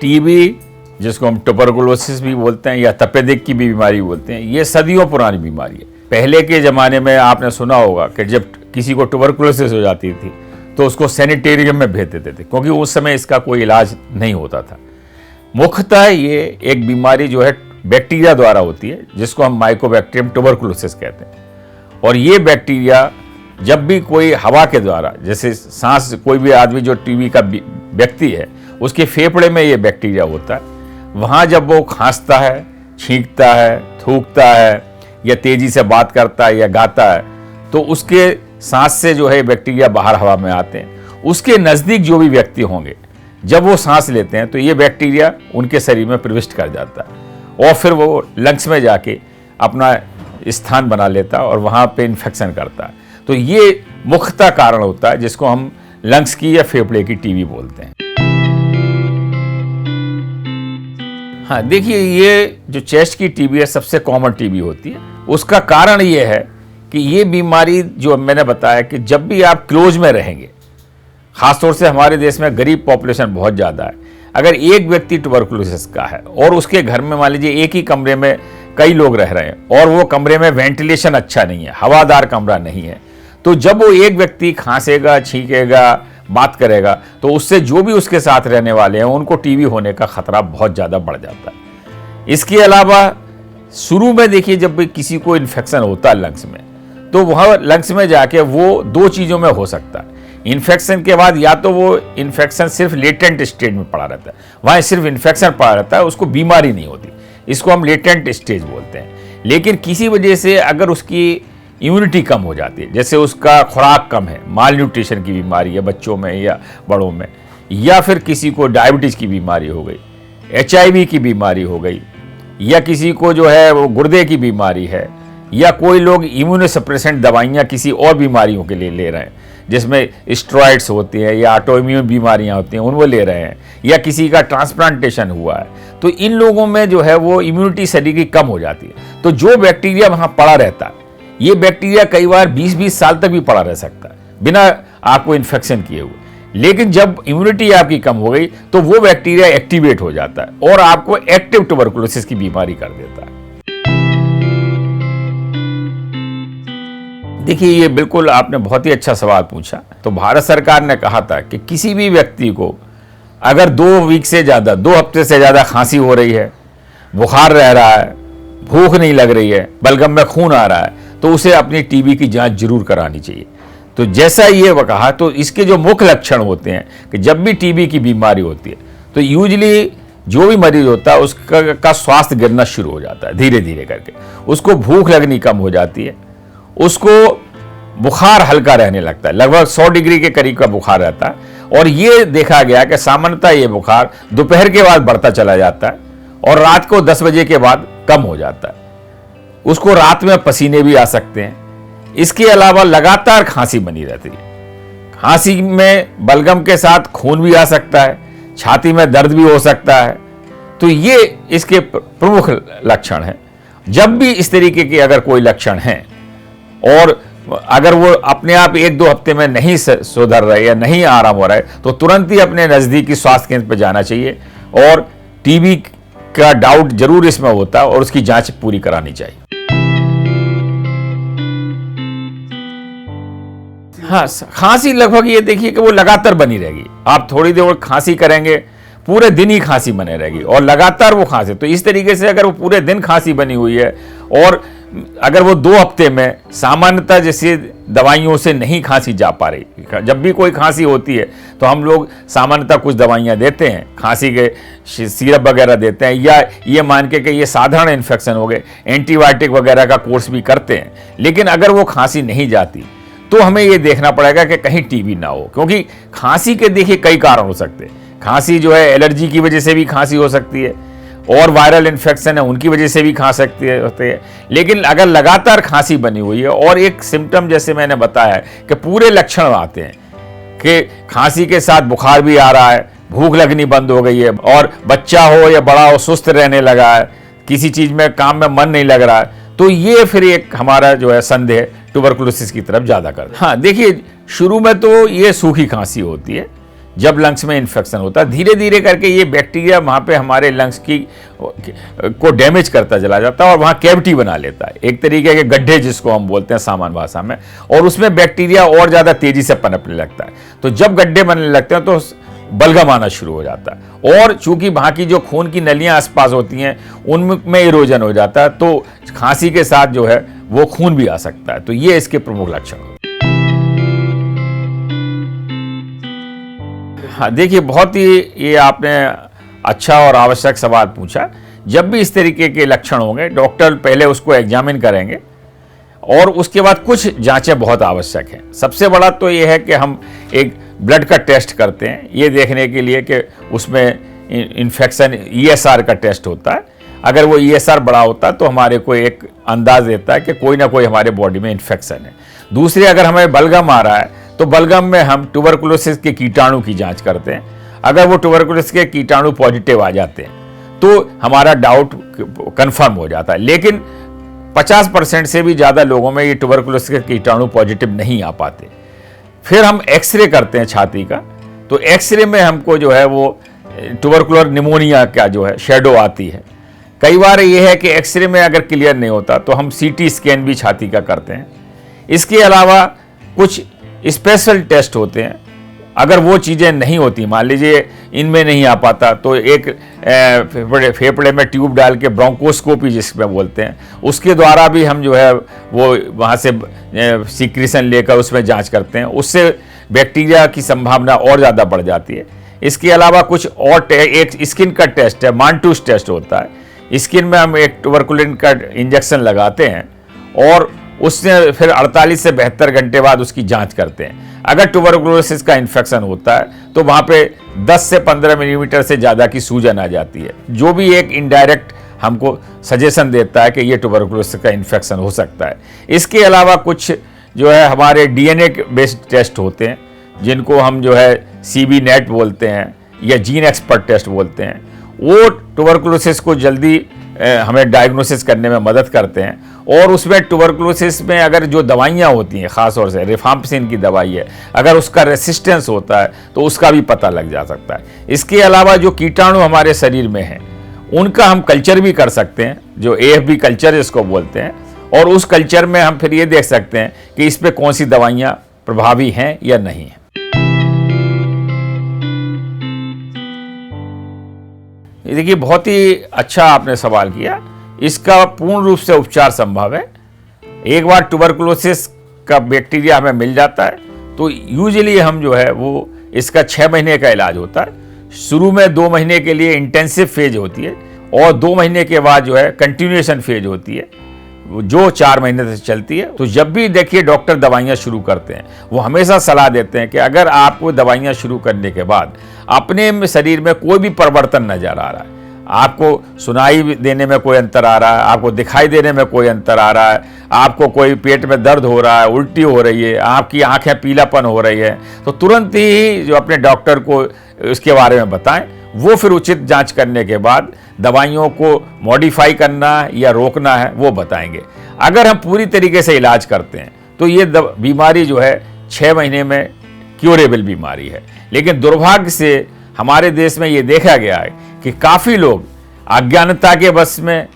TB, जिसको हम tuberculosis भी बोलते हैं या तपेदिक की भी बीमारी बोलते हैं, ये सदियों पुरानी बीमारी है। पहले के ज़माने में आपने सुना होगा कि जब किसी को ट्यूबरकुलोसिस हो जाती थी तो उसको सैनिटेरियम में भेज देते थे, क्योंकि उस समय इसका कोई इलाज नहीं होता था। मुख्यतः ये एक बीमारी जो है बैक्टीरिया द्वारा होती है, जिसको हम माइकोबैक्टीरियम ट्यूबरकुलोसिस कहते हैं। और ये बैक्टीरिया जब भी कोई हवा के द्वारा, जैसे सांस, कोई भी आदमी जो टीबी का व्यक्ति है उसके फेफड़े में ये बैक्टीरिया होता है, वहाँ जब वो खांसता है, छींकता है, थूकता है या तेज़ी से बात करता है या गाता है, तो उसके सांस से जो है बैक्टीरिया बाहर हवा में आते हैं। उसके नज़दीक जो भी व्यक्ति होंगे, जब वो सांस लेते हैं तो ये बैक्टीरिया उनके शरीर में प्रविष्ट कर जाता है और फिर वो लंग्स में जाके अपना स्थान बना लेता है और वहाँ पे इन्फेक्शन करता है। तो ये मुख्यतः कारण होता है जिसको हम लंग्स की या फेफड़े की टीबी बोलते हैं। हाँ, देखिए, ये जो चेस्ट की टीबी है सबसे कॉमन टीबी होती है। उसका कारण ये है कि ये बीमारी जो मैंने बताया कि जब भी आप क्लोज में रहेंगे, खासतौर से हमारे देश में गरीब पॉपुलेशन बहुत ज़्यादा है, अगर एक व्यक्ति ट्यूबरकुलोसिस का है और उसके घर में मान लीजिए एक ही कमरे में कई लोग रह रहे हैं और वो कमरे में वेंटिलेशन अच्छा नहीं है, हवादार कमरा नहीं है, तो जब वो एक व्यक्ति खांसेगा, छींकेगा, बात करेगा, तो उससे जो भी उसके साथ रहने वाले हैं उनको टीबी होने का खतरा बहुत ज़्यादा बढ़ जाता है। इसके अलावा शुरू में देखिए, जब भी किसी को इन्फेक्शन होता है लंग्स में, तो वह लंग्स में जाके वो दो चीज़ों में हो सकता है। इन्फेक्शन के बाद या तो वो इन्फेक्शन सिर्फ लेटेंट स्टेज में पड़ा रहता है, वहाँ सिर्फ इन्फेक्शन पड़ा रहता है, उसको बीमारी नहीं होती, इसको हम लेटेंट स्टेज बोलते हैं। लेकिन किसी वजह से अगर उसकी इम्यूनिटी कम हो जाती है, जैसे उसका खुराक कम है, माल न्यूट्रिशन की बीमारी है बच्चों में या बड़ों में, या फिर किसी को डायबिटीज़ की बीमारी हो गई, HIV की बीमारी हो गई, या किसी को जो है वो गुर्दे की बीमारी है, या कोई लोग इम्यूनोसप्रेसेंट दवाइयाँ किसी और बीमारियों के लिए ले रहे हैं, जिसमें स्टेरॉइड्स होती हैं या ऑटोइम्यून बीमारियाँ होती हैं, उनको ले रहे हैं, या किसी का ट्रांसप्लांटेशन हुआ है, तो इन लोगों में जो है वो इम्यूनिटी शरीर की कम हो जाती है। तो जो बैक्टीरिया वहाँ पड़ा रहता है, ये बैक्टीरिया कई बार 20-20 साल तक भी पड़ा रह सकता है बिना आपको इन्फेक्शन किए हुए। लेकिन जब इम्यूनिटी आपकी कम हो गई तो वो बैक्टीरिया एक्टिवेट हो जाता है और आपको एक्टिव ट्यूबरकुलोसिस की बीमारी कर देता है। देखिए, ये बिल्कुल आपने बहुत ही अच्छा सवाल पूछा। तो भारत सरकार ने कहा था कि किसी भी व्यक्ति को अगर 2 वीक से ज़्यादा, 2 हफ्ते से ज़्यादा खांसी हो रही है, बुखार रह रहा है, भूख नहीं लग रही है, बलगम में खून आ रहा है, तो उसे अपनी टीबी की जांच जरूर करानी चाहिए। तो जैसा ये वो कहा, तो इसके जो मुख्य लक्षण होते हैं कि जब भी टीबी की बीमारी होती है तो यूजुअली जो भी मरीज होता है उसका स्वास्थ्य गिरना शुरू हो जाता है धीरे धीरे करके। उसको भूख लगनी कम हो जाती है, उसको बुखार हल्का रहने लगता है, लगभग 100 डिग्री के करीब का बुखार रहता है। और ये देखा गया कि सामान्यतः ये बुखार दोपहर के बाद बढ़ता चला जाता है और रात को 10 बजे के बाद कम हो जाता है। उसको रात में पसीने भी आ सकते हैं। इसके अलावा लगातार खांसी बनी रहती है, खांसी में बलगम के साथ खून भी आ सकता है, छाती में दर्द भी हो सकता है। तो ये इसके प्रमुख लक्षण हैं। जब भी इस तरीके के अगर कोई लक्षण हैं और अगर वो अपने आप 1-2 हफ्ते में नहीं सुधर रहे या नहीं आराम हो रहा है, तो तुरंत ही अपने नज़दीकी स्वास्थ्य केंद्र पर जाना चाहिए और टीबी का डाउट जरूर इसमें होता है और उसकी जांच पूरी करानी चाहिए। हाँ, खांसी लगभग ये देखिए कि वो लगातार बनी रहेगी। आप थोड़ी देर खांसी करेंगे, पूरे दिन ही खांसी बने रहेगी और लगातार वो खांसी। तो इस तरीके से अगर वो पूरे दिन खांसी बनी हुई है और अगर वो 2 हफ्ते में सामान्यतः जैसे दवाइयों से नहीं खांसी जा पा रही, जब भी कोई खांसी होती है तो हम लोग सामान्यतः कुछ दवाइयाँ देते हैं, खांसी के सिरप वगैरह देते हैं, या ये मान के कि ये साधारण इन्फेक्शन हो गए, एंटीबायोटिक वगैरह का कोर्स भी करते हैं। लेकिन अगर वो खांसी नहीं जाती तो हमें ये देखना पड़ेगा कि कहीं टीबी ना हो, क्योंकि खांसी के देखिए कई कारण हो सकते हैं। खांसी जो है एलर्जी की वजह से भी खांसी हो सकती है और वायरल इन्फेक्शन है उनकी वजह से भी खा सकती है। लेकिन अगर लगातार खांसी बनी हुई है और एक सिम्टम जैसे मैंने बताया कि पूरे लक्षण आते हैं कि खांसी के साथ बुखार भी आ रहा है, भूख लगनी बंद हो गई है और बच्चा हो या बड़ा हो सुस्त रहने लगा है, किसी चीज़ में काम में मन नहीं लग रहा है, तो ये फिर एक हमारा जो है संदेह ट्यूबरकुलोसिस की तरफ ज़्यादा कर। हाँ, देखिए, शुरू में तो ये सूखी खांसी होती है, जब लंग्स में इन्फेक्शन होता है, धीरे धीरे करके ये बैक्टीरिया वहाँ पे हमारे लंग्स की को डैमेज करता चला जाता है और वहाँ कैविटी बना लेता है, एक तरीके के गड्ढे जिसको हम बोलते हैं सामान्य भाषा में, और उसमें बैक्टीरिया और ज़्यादा तेज़ी से पनपने लगता है। तो जब गड्ढे बनने लगते हैं तो बलगम आना शुरू हो जाता है, और चूंकि वहाँ की जो खून की नलियाँ आसपास होती हैं उनमें इरोजन हो जाता है, तो खांसी के साथ जो है वो खून भी आ सकता है। तो ये इसके प्रमुख लक्षण। हाँ, देखिए, बहुत ही ये आपने अच्छा और आवश्यक सवाल पूछा। जब भी इस तरीके के लक्षण होंगे, डॉक्टर पहले उसको एग्जामिन करेंगे और उसके बाद कुछ जांचें बहुत आवश्यक हैं। सबसे बड़ा तो ये है कि हम एक ब्लड का टेस्ट करते हैं, ये देखने के लिए कि उसमें इन्फेक्शन, ESR का टेस्ट होता है। अगर वो ESR बड़ा होता है तो हमारे को एक अंदाज देता है कि कोई ना कोई हमारे बॉडी में इन्फेक्शन है। दूसरी, अगर हमें बलगम आ रहा है तो बलगम में हम ट्यूबरकुलोसिस के कीटाणु की जांच करते हैं। अगर वो ट्यूबरकुलोसिस के कीटाणु पॉजिटिव आ जाते हैं तो हमारा डाउट कंफर्म हो जाता है। लेकिन 50% से भी ज़्यादा लोगों में ये ट्यूबरकुलोसिस के कीटाणु पॉजिटिव नहीं आ पाते। फिर हम एक्सरे करते हैं छाती का, तो एक्सरे में हमको जो है वो ट्यूबरकुलर निमोनिया का जो है शैडो आती है। कई बार ये है कि एक्सरे में अगर क्लियर नहीं होता तो हम CT स्कैन भी छाती का करते हैं। इसके अलावा कुछ स्पेशल टेस्ट होते हैं। अगर वो चीज़ें नहीं होती, मान लीजिए इनमें नहीं आ पाता, तो एक फेफड़े में ट्यूब डाल के ब्रोंकोस्कोपी जिसमें बोलते हैं, उसके द्वारा भी हम जो है वो वहाँ से सीक्रेशन लेकर उसमें जांच करते हैं। उससे बैक्टीरिया की संभावना और ज़्यादा बढ़ जाती है। इसके अलावा कुछ और एक स्किन का टेस्ट है, मांटूस टेस्ट होता है। स्किन में हम एक ट्यूबरकुलिन का इंजेक्शन लगाते हैं और उससे फिर 48 से 72 घंटे बाद उसकी जांच करते हैं। अगर ट्यूबरकुलोसिस का इन्फेक्शन होता है तो वहाँ पे 10 से 15 मिलीमीटर से ज़्यादा की सूजन आ जाती है, जो भी एक इनडायरेक्ट हमको सजेशन देता है कि ये ट्यूबरकुलोसिस का इन्फेक्शन हो सकता है। इसके अलावा कुछ जो है हमारे DNA बेस्ड टेस्ट होते हैं, जिनको हम जो है CB नेट बोलते हैं या जीन एक्सपर्ट टेस्ट बोलते हैं। वो ट्यूबरकुलोसिस को जल्दी हमें डायग्नोसिस करने में मदद करते हैं। और उसमें ट्यूबरकुलोसिस में अगर जो दवाइयाँ होती हैं, ख़ास तौर से रिफाम्पिसिन की दवाई है, अगर उसका रेसिस्टेंस होता है तो उसका भी पता लग जा सकता है। इसके अलावा जो कीटाणु हमारे शरीर में हैं उनका हम कल्चर भी कर सकते हैं, जो AFB कल्चर इसको बोलते हैं, और उस कल्चर में हम फिर ये देख सकते हैं कि इस पर कौन सी दवाइयाँ प्रभावी हैं या नहीं हैं। देखिए, बहुत ही अच्छा आपने सवाल किया। इसका पूर्ण रूप से उपचार संभव है। एक बार ट्यूबरकुलोसिस का बैक्टीरिया हमें मिल जाता है तो यूजुअली हम जो है वो इसका 6 महीने का इलाज होता है। शुरू में 2 महीने के लिए इंटेंसिव फेज होती है और 2 महीने के बाद जो है कंटिन्यूएशन फेज होती है, जो 4 महीने से चलती है। तो जब भी देखिए डॉक्टर दवाइयाँ शुरू करते हैं, वो हमेशा सलाह देते हैं कि अगर आपको दवाइयाँ शुरू करने के बाद अपने शरीर में कोई भी परिवर्तन नजर आ रहा है, आपको सुनाई देने में कोई अंतर आ रहा है, आपको दिखाई देने में कोई अंतर आ रहा है, आपको कोई पेट में दर्द हो रहा है, उल्टी हो रही है, आपकी आंखें पीलापन हो रही है, तो तुरंत ही जो अपने डॉक्टर को इसके बारे में बताएं। वो फिर उचित जांच करने के बाद दवाइयों को मॉडिफाई करना या रोकना है वो बताएंगे। अगर हम पूरी तरीके से इलाज करते हैं तो ये बीमारी जो है 6 महीने में क्योरेबल बीमारी है। लेकिन दुर्भाग्य से हमारे देश में ये देखा गया है कि काफ़ी लोग अज्ञानता के बस में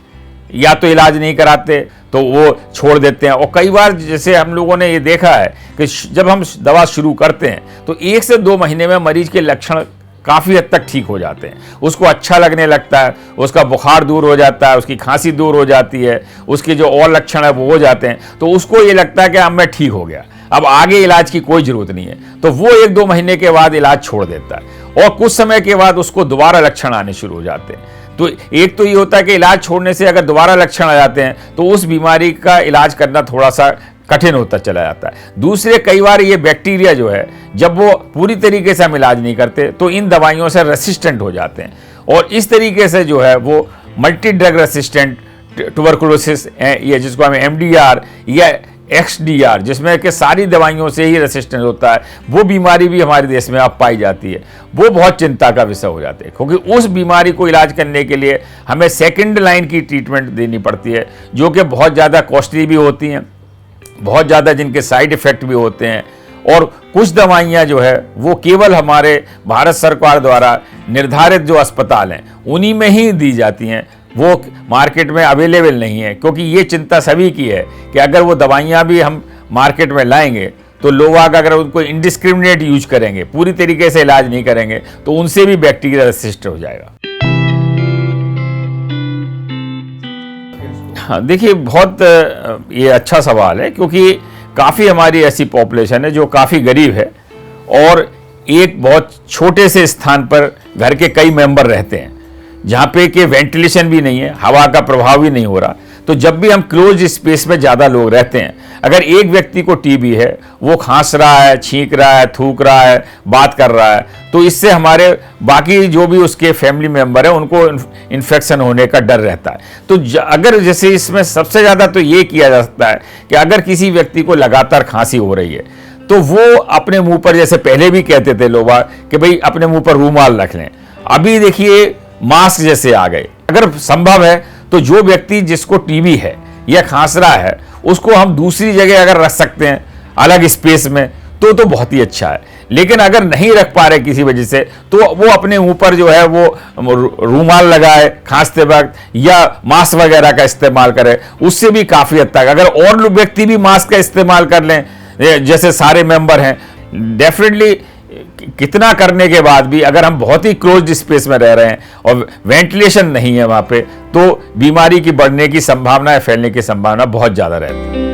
या तो इलाज नहीं कराते तो वो छोड़ देते हैं। और कई बार जैसे हम लोगों ने ये देखा है कि जब हम दवा शुरू करते हैं तो 1 से 2 महीने में मरीज के लक्षण काफ़ी हद तक ठीक हो जाते हैं। उसको अच्छा लगने लगता है, उसका बुखार दूर हो जाता है, उसकी खांसी दूर हो जाती है, उसके जो और लक्षण है वो हो जाते हैं, तो उसको ये लगता है कि अब मैं ठीक हो गया, अब आगे इलाज की कोई ज़रूरत नहीं है, तो वो 1-2 महीने के बाद इलाज छोड़ देता है और कुछ समय के बाद उसको दोबारा लक्षण आने शुरू हो जाते हैं। तो एक तो ये होता है कि इलाज छोड़ने से अगर दोबारा लक्षण आ जाते हैं तो उस बीमारी का इलाज करना थोड़ा सा कठिन होता चला जाता है। दूसरे, कई बार ये बैक्टीरिया जो है जब वो पूरी तरीके से हम इलाज नहीं करते तो इन दवाइयों से रेसिस्टेंट हो जाते हैं और इस तरीके से जो है वो मल्टी ड्रग रेसिस्टेंट ट्यूबरकुलोसिस, ये जिसको हमें MDR या XDR, जिसमें कि सारी दवाइयों से ही रेसिस्टेंस होता है, वो बीमारी भी हमारे देश में अब पाई जाती है। वो बहुत चिंता का विषय हो जाते हैं क्योंकि उस बीमारी को इलाज करने के लिए हमें सेकंड लाइन की ट्रीटमेंट देनी पड़ती है, जो कि बहुत ज़्यादा कॉस्टली भी होती हैं, बहुत ज़्यादा जिनके साइड इफ़ेक्ट भी होते हैं और कुछ दवाइयाँ जो है वो केवल हमारे भारत सरकार द्वारा निर्धारित जो अस्पताल हैं उन्हीं में ही दी जाती हैं, वो मार्केट में अवेलेबल नहीं है। क्योंकि ये चिंता सभी की है कि अगर वो दवाइयाँ भी हम मार्केट में लाएंगे तो लोग अगर उनको इंडिस्क्रिमिनेट यूज करेंगे, पूरी तरीके से इलाज नहीं करेंगे, तो उनसे भी बैक्टीरिया रेसिस्ट हो जाएगा। हाँ, देखिए बहुत ये अच्छा सवाल है, क्योंकि काफ़ी हमारी ऐसी पॉपुलेशन है जो काफ़ी गरीब है और एक बहुत छोटे से स्थान पर घर के कई मेंबर रहते हैं, जहाँ पे कि वेंटिलेशन भी नहीं है, हवा का प्रभाव भी नहीं हो रहा। तो जब भी हम क्लोज स्पेस में ज़्यादा लोग रहते हैं, अगर एक व्यक्ति को टीबी है, वो खांस रहा है, छींक रहा है, थूक रहा है, बात कर रहा है, तो इससे हमारे बाकी जो भी उसके फैमिली मेंबर है उनको इन्फेक्शन होने का डर रहता है। तो अगर जैसे इसमें सबसे ज़्यादा तो ये किया जा सकता है कि अगर किसी व्यक्ति को लगातार खांसी हो रही है तो वो अपने मुंह पर, जैसे पहले भी कहते थे लोग कि भाई अपने मुंह पर रूमाल रख लें, अभी देखिए मास्क जैसे आ गए। अगर संभव है तो जो व्यक्ति जिसको टीबी है या खांस रहा है उसको हम दूसरी जगह अगर रख सकते हैं अलग स्पेस में तो बहुत ही अच्छा है। लेकिन अगर नहीं रख पा रहे किसी वजह से तो वो अपने ऊपर जो है वो रूमाल लगाए खांसते वक्त, या मास्क वगैरह का इस्तेमाल करे, उससे भी काफ़ी हद तक अगर और व्यक्ति भी मास्क का इस्तेमाल कर लें, जैसे सारे मेंबर हैं, डेफिनेटली कितना करने के बाद भी अगर हम बहुत ही क्लोज स्पेस में रह रहे हैं और वेंटिलेशन नहीं है वहाँ पे, तो बीमारी की बढ़ने की संभावना या फैलने की संभावना बहुत ज़्यादा रहती है।